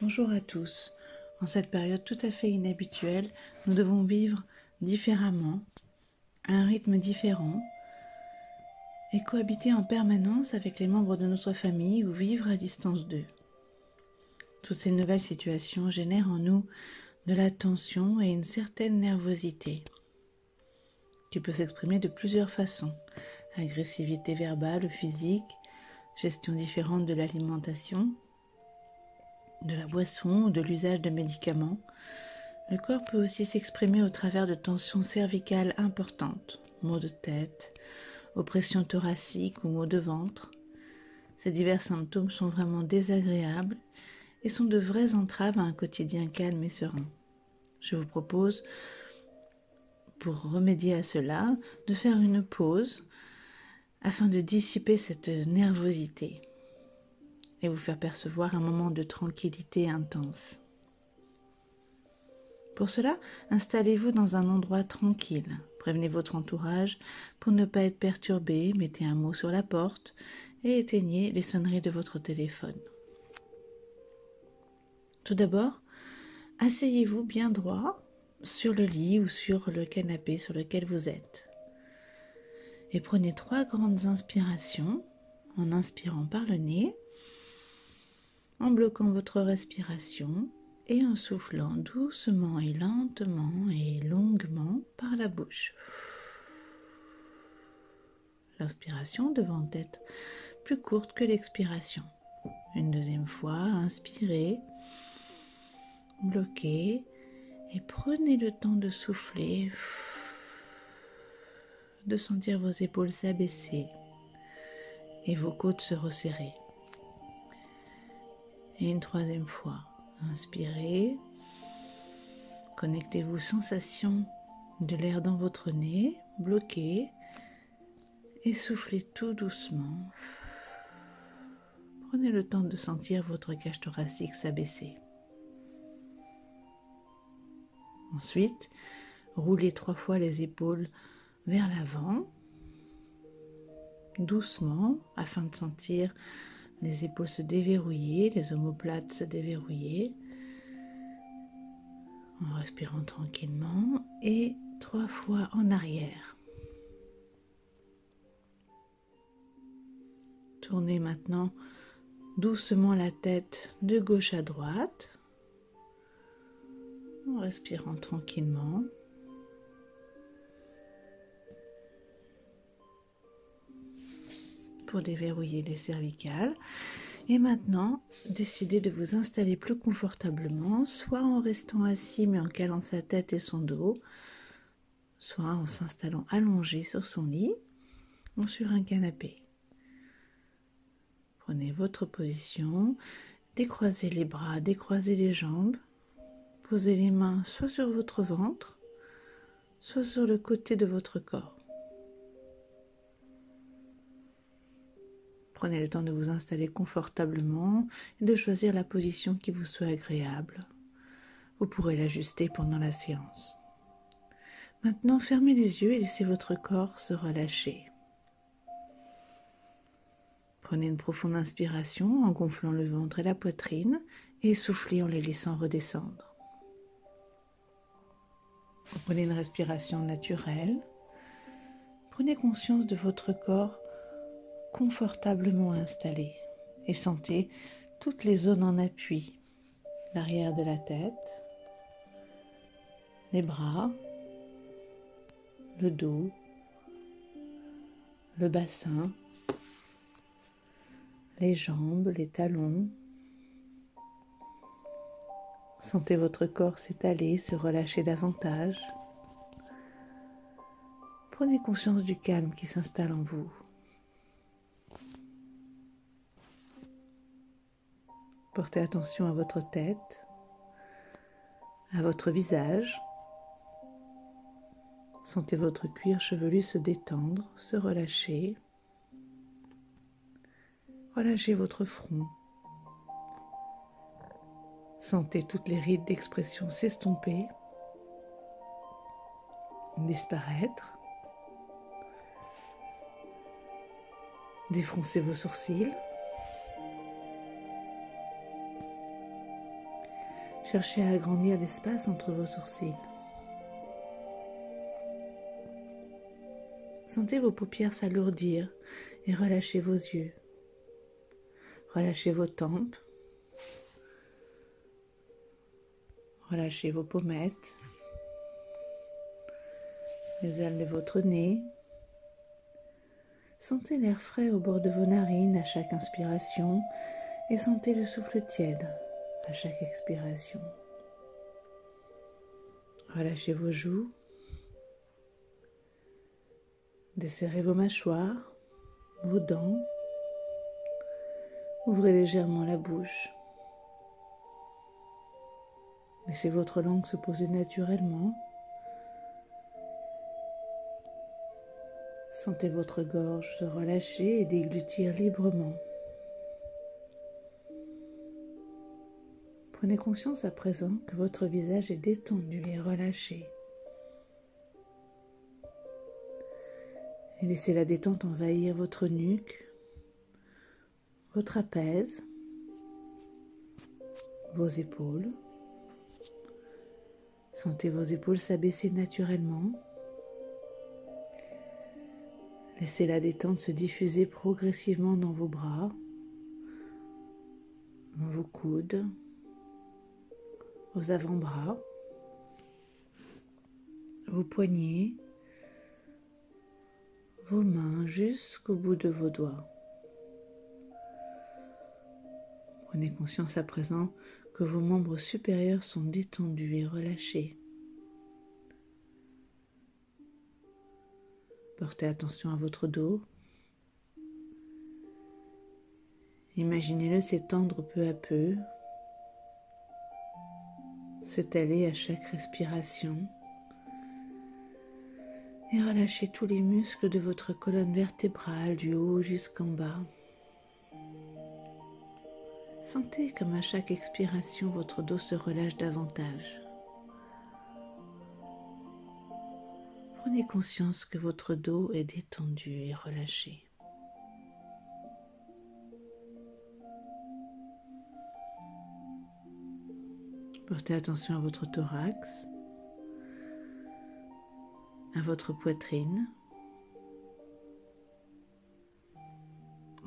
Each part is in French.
Bonjour à tous. En cette période tout à fait inhabituelle, nous devons vivre différemment, à un rythme différent, et cohabiter en permanence avec les membres de notre famille ou vivre à distance d'eux. Toutes ces nouvelles situations génèrent en nous de la tension et une certaine nervosité, qui peut s'exprimer de plusieurs façons: agressivité verbale ou physique, gestion différente de l'alimentation, de la boisson ou de l'usage de médicaments. Le corps peut aussi s'exprimer au travers de tensions cervicales importantes, maux de tête, oppression thoracique ou maux de ventre. Ces divers symptômes sont vraiment désagréables et sont de vraies entraves à un quotidien calme et serein. Je vous propose, pour remédier à cela, de faire une pause afin de dissiper cette nervosité et vous faire percevoir un moment de tranquillité intense. Pour cela, installez-vous dans un endroit tranquille. Prévenez votre entourage pour ne pas être perturbé, mettez un mot sur la porte et éteignez les sonneries de votre téléphone. Tout d'abord, asseyez-vous bien droit sur le lit ou sur le canapé sur lequel vous êtes. Et prenez 3 grandes inspirations en inspirant par le nez, en bloquant votre respiration et en soufflant doucement et lentement et longuement par la bouche. L'inspiration devant être plus courte que l'expiration. Une deuxième fois, inspirez, bloquez et prenez le temps de souffler, de sentir vos épaules s'abaisser et vos côtes se resserrer. Et une troisième fois, inspirez, connectez-vous aux sensations de l'air dans votre nez, bloquez et soufflez tout doucement. Prenez le temps de sentir votre cage thoracique s'abaisser. Ensuite, roulez 3 fois les épaules vers l'avant, doucement, afin de sentir les épaules se déverrouiller, les omoplates se déverrouiller, en respirant tranquillement, et 3 fois en arrière. Tournez maintenant doucement la tête de gauche à droite, en respirant tranquillement. Pour déverrouiller les cervicales. Et maintenant, décidez de vous installer plus confortablement, soit en restant assis mais en calant sa tête et son dos, soit en s'installant allongé sur son lit ou sur un canapé. Prenez votre position, décroisez les bras, décroisez les jambes, posez les mains soit sur votre ventre, soit sur le côté de votre corps. Prenez le temps de vous installer confortablement et de choisir la position qui vous soit agréable. Vous pourrez l'ajuster pendant la séance. Maintenant, fermez les yeux et laissez votre corps se relâcher. Prenez une profonde inspiration en gonflant le ventre et la poitrine et soufflez en les laissant redescendre. Prenez une respiration naturelle. Prenez conscience de votre corps confortablement installé et sentez toutes les zones en appui, l'arrière de la tête, les bras, le dos, le bassin, les jambes, les talons. Sentez votre corps s'étaler, se relâcher davantage. Prenez conscience du calme qui s'installe en vous. Portez attention à votre tête, à votre visage. Sentez votre cuir chevelu se détendre, se relâcher. Relâchez votre front. Sentez toutes les rides d'expression s'estomper, disparaître. Défroncez vos sourcils. Cherchez à agrandir l'espace entre vos sourcils. Sentez vos paupières s'alourdir et relâchez vos yeux. Relâchez vos tempes. Relâchez vos pommettes. Les ailes de votre nez. Sentez l'air frais au bord de vos narines à chaque inspiration et sentez le souffle tiède à chaque expiration. Relâchez vos joues. Desserrez vos mâchoires, vos dents. Ouvrez légèrement la bouche. Laissez votre langue se poser naturellement. Sentez votre gorge se relâcher et déglutir librement. Prenez conscience à présent que votre visage est détendu et relâché. Et laissez la détente envahir votre nuque, vos trapèzes, vos épaules. Sentez vos épaules s'abaisser naturellement. Laissez la détente se diffuser progressivement dans vos bras, dans vos coudes, vos avant-bras, vos poignets, vos mains jusqu'au bout de vos doigts. Prenez conscience à présent que vos membres supérieurs sont détendus et relâchés. Portez attention à votre dos. Imaginez-le s'étendre peu à peu, s'étaler à chaque respiration et relâchez tous les muscles de votre colonne vertébrale du haut jusqu'en bas. Sentez comme à chaque expiration votre dos se relâche davantage. Prenez conscience que votre dos est détendu et relâché. Portez attention à votre thorax, à votre poitrine.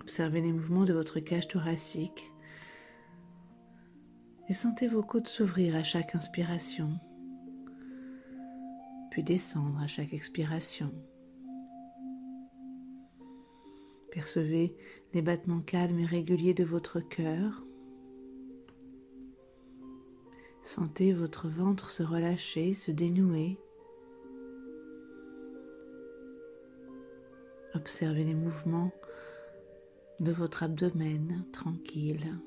Observez les mouvements de votre cage thoracique et sentez vos côtes s'ouvrir à chaque inspiration, puis descendre à chaque expiration. Percevez les battements calmes et réguliers de votre cœur. Sentez votre ventre se relâcher, se dénouer. Observez les mouvements de votre abdomen tranquille.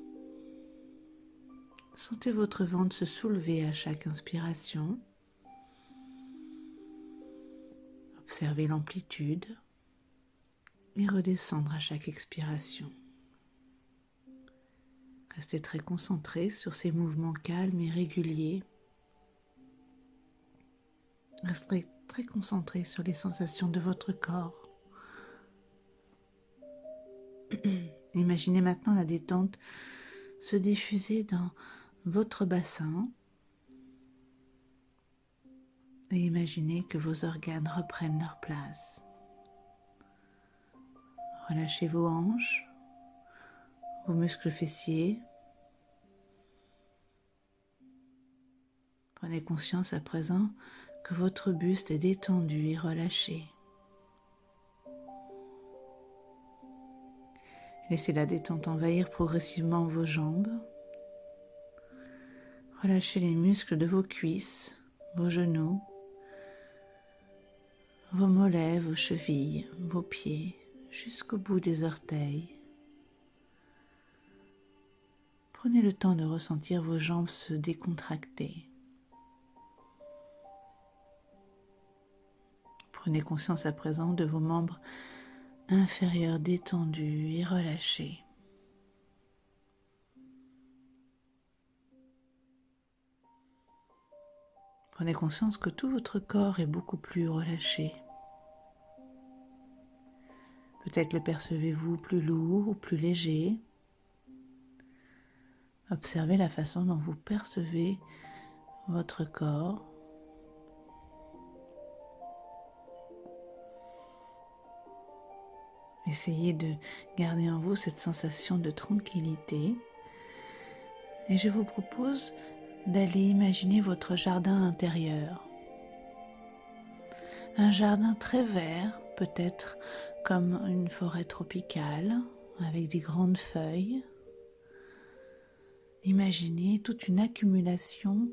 Sentez votre ventre se soulever à chaque inspiration. Observez l'amplitude et redescendre à chaque expiration. Restez très concentré sur ces mouvements calmes et réguliers. Restez très concentré sur les sensations de votre corps. Imaginez maintenant la détente se diffuser dans votre bassin et imaginez que vos organes reprennent leur place. Relâchez vos hanches, vos muscles fessiers. Prenez conscience à présent que votre buste est détendu et relâché. Laissez la détente envahir progressivement vos jambes. Relâchez les muscles de vos cuisses, vos genoux, vos mollets, vos chevilles, vos pieds, jusqu'au bout des orteils. Prenez le temps de ressentir vos jambes se décontracter. Prenez conscience à présent de vos membres inférieurs détendus et relâchés. Prenez conscience que tout votre corps est beaucoup plus relâché. Peut-être le percevez-vous plus lourd ou plus léger. Observez la façon dont vous percevez votre corps. Essayez de garder en vous cette sensation de tranquillité. Et je vous propose d'aller imaginer votre jardin intérieur. Un jardin très vert, peut-être comme une forêt tropicale, avec des grandes feuilles. Imaginez toute une accumulation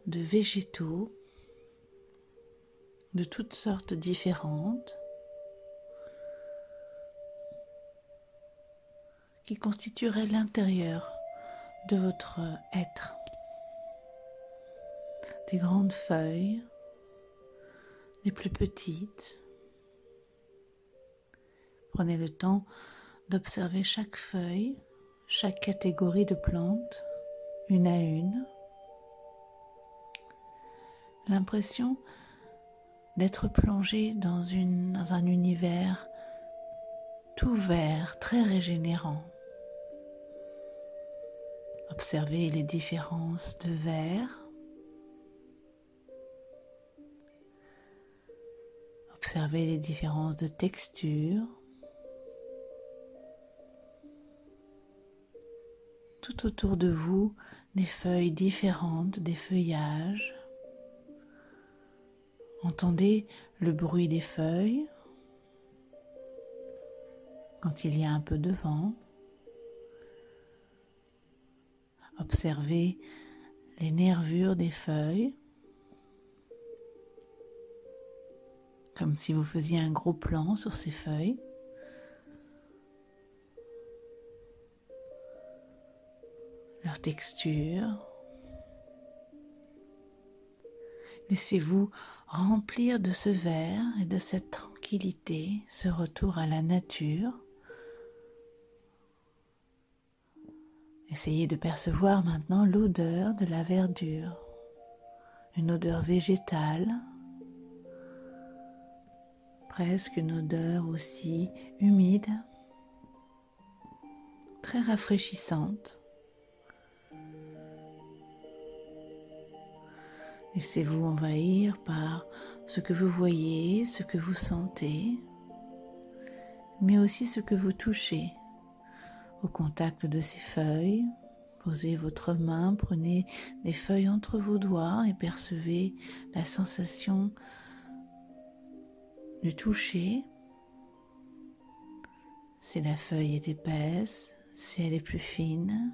de végétaux de toutes sortes différentes qui constitueraient l'intérieur de votre être. Des grandes feuilles, des plus petites. Prenez le temps d'observer chaque feuille, chaque catégorie de plantes, une à une. L'impression d'être plongé dans un univers tout vert, très régénérant. Observez les différences de vert. Observez les différences de texture. Tout autour de vous, des feuilles différentes, des feuillages. Entendez le bruit des feuilles quand il y a un peu de vent. Observez les nervures des feuilles, comme si vous faisiez un gros plan sur ces feuilles. Leur texture. Laissez-vous remplir de ce vert et de cette tranquillité, ce retour à la nature. Essayez de percevoir maintenant l'odeur de la verdure, une odeur végétale, presque une odeur aussi humide, très rafraîchissante. Laissez-vous envahir par ce que vous voyez, ce que vous sentez, mais aussi ce que vous touchez. Au contact de ces feuilles, posez votre main, prenez des feuilles entre vos doigts et percevez la sensation du toucher. Si la feuille est épaisse, si elle est plus fine,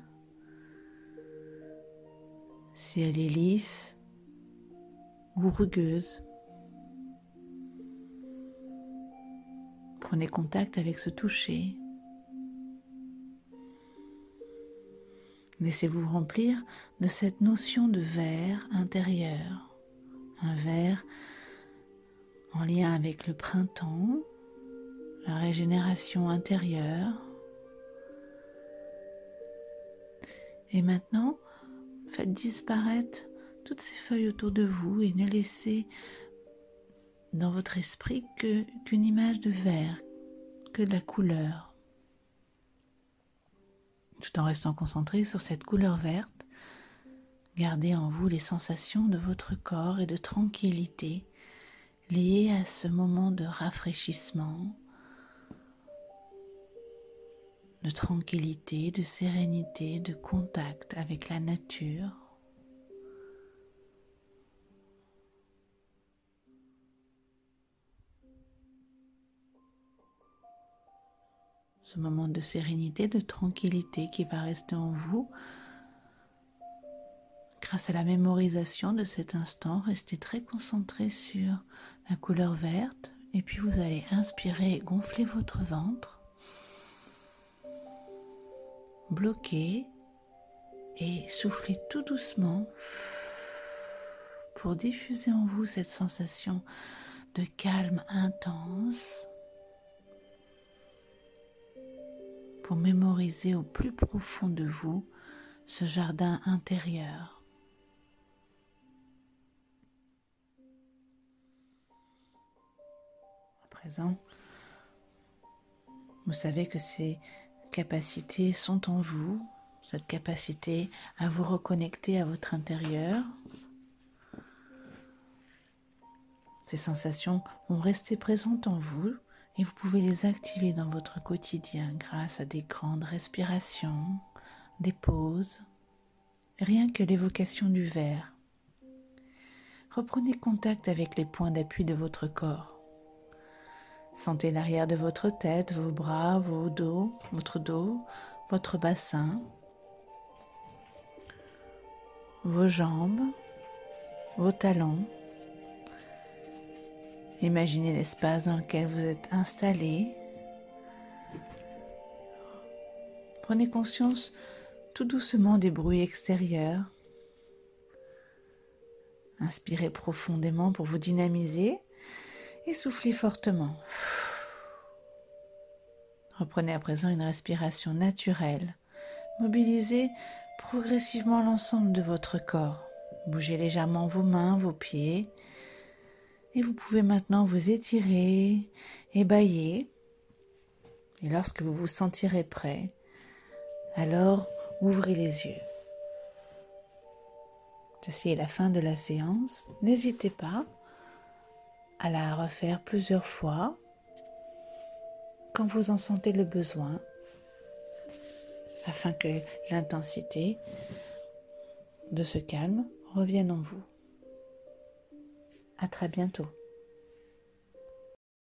si elle est lisse ou rugueuse. Prenez contact avec ce toucher. Laissez-vous remplir de cette notion de vert intérieur. Un vert en lien avec le printemps, la régénération intérieure. Et maintenant, faites disparaître toutes ces feuilles autour de vous et ne laissez dans votre esprit qu'une image de vert, que de la couleur. Tout en restant concentré sur cette couleur verte, gardez en vous les sensations de votre corps et de tranquillité liées à ce moment de rafraîchissement, de tranquillité, de sérénité, de contact avec la nature. Ce moment de sérénité, de tranquillité qui va rester en vous. Grâce à la mémorisation de cet instant, restez très concentré sur la couleur verte et puis vous allez inspirer et gonfler votre ventre, bloquer et souffler tout doucement pour diffuser en vous cette sensation de calme intense, pour mémoriser au plus profond de vous ce jardin intérieur. À présent, vous savez que ces capacités sont en vous, cette capacité à vous reconnecter à votre intérieur. Ces sensations vont rester présentes en vous et vous pouvez les activer dans votre quotidien grâce à des grandes respirations, des pauses, rien que l'évocation du verre. Reprenez contact avec les points d'appui de votre corps. Sentez l'arrière de votre tête, vos bras, votre dos, votre bassin, vos jambes, vos talons. Imaginez l'espace dans lequel vous êtes installé. Prenez conscience tout doucement des bruits extérieurs. Inspirez profondément pour vous dynamiser et soufflez fortement. Reprenez à présent une respiration naturelle. Mobilisez progressivement l'ensemble de votre corps. Bougez légèrement vos mains, vos pieds. Et vous pouvez maintenant vous étirer et bâiller. Et lorsque vous vous sentirez prêt, alors ouvrez les yeux. Ceci est la fin de la séance. N'hésitez pas à la refaire plusieurs fois quand vous en sentez le besoin, afin que l'intensité de ce calme revienne en vous. À très bientôt.